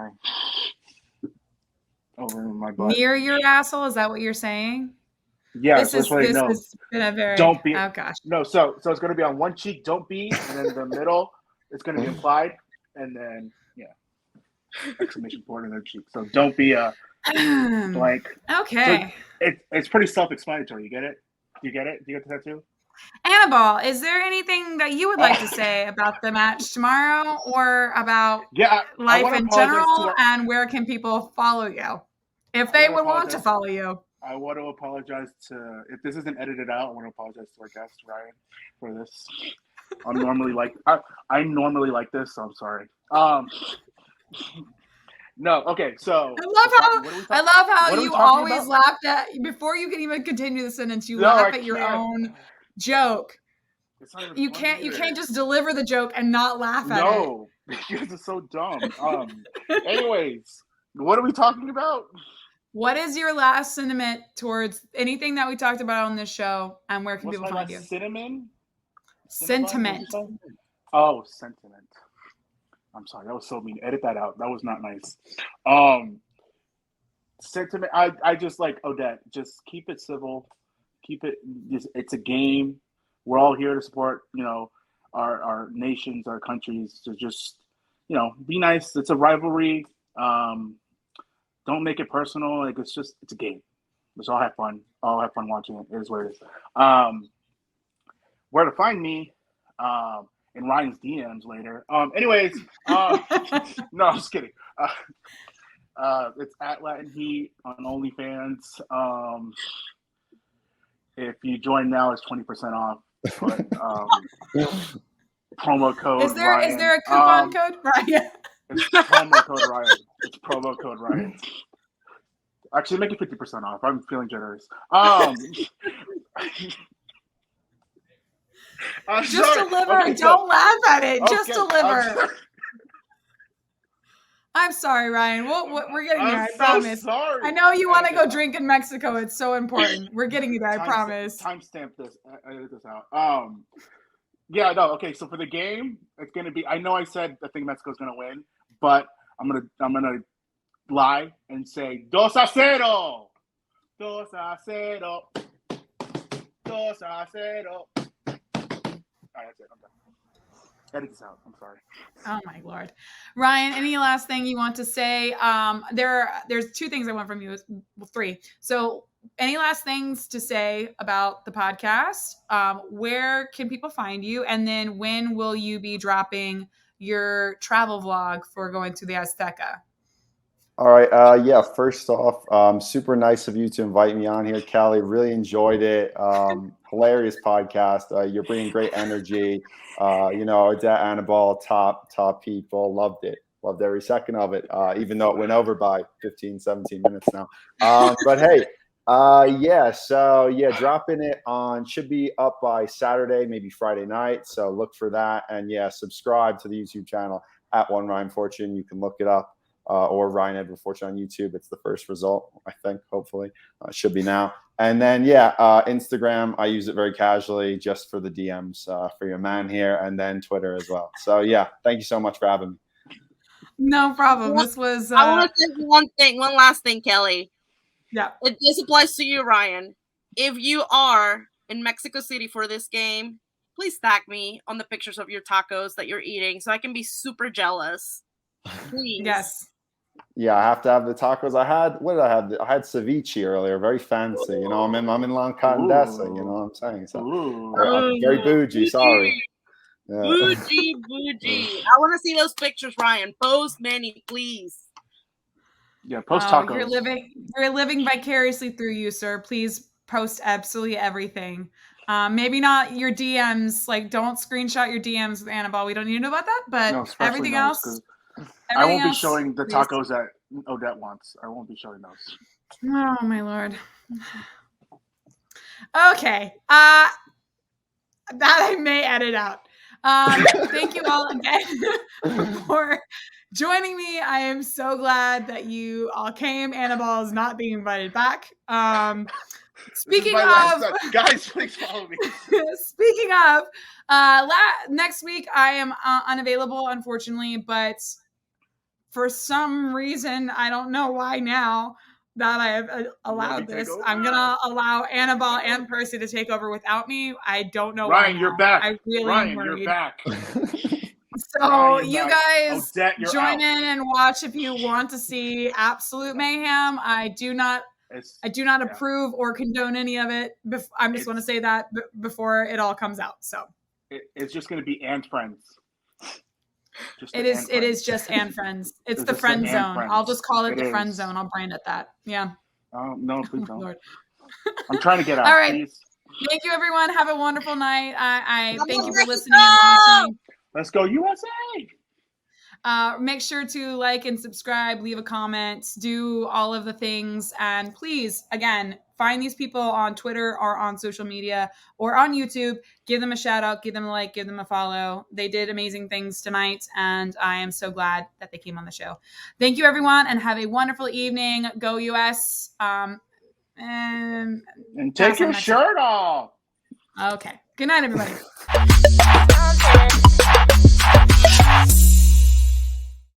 over my butt. Near your asshole? Is that what you're saying? Yeah. This has been a very. Don't be. Oh gosh. No. So it's gonna be on one cheek. Don't be, and then the middle. It's gonna be applied, and then exclamation point in their cheek. So don't be a blank. Okay. So it's pretty self-explanatory. You get it? You get it? Do you get the tattoo? Annabelle, is there anything that you would like to say about the match tomorrow, or about life in general, and where can people follow you if they would want to follow you? I want to apologize if this isn't edited out, I want to apologize to our guest, Ryan, for this. I'm normally like this, so I'm sorry. No, okay, so I love how you always laughed at before you can even continue the sentence. You laugh at your own joke. You can't just deliver the joke and not laugh at it. No, because it's so dumb. Anyways, what are we talking about? What is your last sentiment towards anything that we talked about on this show, and where can people find you? Sentiment. Oh, sentiment. I'm sorry, that was so mean. Edit that out. That was not nice. Sentiment. I just like Odette. Just keep it civil. Keep it. It's a game. We're all here to support, our nations, our countries. To just, be nice. It's a rivalry. Don't make it personal. Like it's a game. Let's all have fun. All have fun watching it. It is what it is. Where to find me? In Ryan's DMs later. Anyways, no, I'm just kidding. It's at Latin Heat on OnlyFans. If you join now, it's 20% off. But, promo code. Is there Ryan. is there a coupon code, Ryan? It's promo code Ryan. It's promo code Ryan. Actually, make it 50% off. I'm feeling generous. Just deliver. Okay, don't laugh at it. Just deliver. I'm sorry, Ryan. We're getting there. I promise. Sorry. I know you want to go drink in Mexico. It's so important. We're getting you there. I promise. Timestamp this. Edit this out. Yeah. No. Okay. So for the game, it's gonna be. I know I said I think Mexico's gonna win, but I'm gonna lie and say 2-0. 2-0. 2-0. All right, that's it. I'm done. Edit this out. I'm sorry. Oh my Lord. Ryan, any last thing you want to say? There's two things I want from you. Well, three. So any last things to say about the podcast? Where can people find you? And then when will you be dropping your travel vlog for going to the Azteca? All right. Yeah. First off, super nice of you to invite me on here, Kelly. Really enjoyed it. Hilarious podcast. You're bringing great energy. Odette, Anibal, top people. Loved it. Loved every second of it. Even though it went over by 15, 17 minutes now. But hey, yeah. So yeah, dropping it should be up by Saturday, maybe Friday night. So look for that. And yeah, subscribe to the YouTube channel at One Ryan Fortune. You can look it up. Or Ryan Edward Fortune on YouTube. It's the first result, I think, hopefully. Should be now. And then, Instagram, I use it very casually just for the DMs for your man here, and then Twitter as well. So, yeah, thank you so much for having me. No problem. This was... I want to say one last thing, Kelly. Yeah. This applies to you, Ryan. If you are in Mexico City for this game, please tag me on the pictures of your tacos that you're eating so I can be super jealous. Please. Yes. Yeah, I have to have the tacos. What did I have? I had ceviche earlier, very fancy. I'm in La Condesa, you know what I'm saying? So I'm very bougie, sorry. Yeah. Bougie. I want to see those pictures, Ryan. Post many, please. Yeah, post tacos. You're living vicariously through you, sir. Please post absolutely everything. Maybe not your DMs. Like, don't screenshot your DMs with Annabelle. We don't need to know about that. But everything else. I won't be showing the tacos that Odette wants. I won't be showing those. Oh, my Lord. Okay. That I may edit out. Thank you all again for joining me. I am so glad that you all came. Annabelle is not being invited back. Speaking of, guys, please follow me. Speaking of, next week I am unavailable, unfortunately, but for some reason, I don't know why now that I have allowed this, I'm gonna allow Annabelle and Percy to take over without me. I don't know Ryan, why. You're back. I really Ryan, worried. you're back. So Ryan, you back. guys Odette, join in and watch if you want to see absolute mayhem. I do not approve or condone any of it. I just want to say that before it all comes out. So it's just going to be and friends. It is just and friends. It's the friend zone. I'll just call it the friend zone. I'll brand it that. Yeah. No, please don't. Lord. I'm trying to get out. All right. Please. Thank you, everyone. Have a wonderful night. I thank you for listening and watching. Let's go USA. Make sure to like and subscribe, leave a comment, do all of the things. And please, again, find these people on Twitter or on social media or on YouTube. Give them a shout out, give them a like, give them a follow. They did amazing things tonight, and I am so glad that they came on the show. Thank you, everyone, and have a wonderful evening. Go US. And take your shirt off. Okay. Good night, everybody.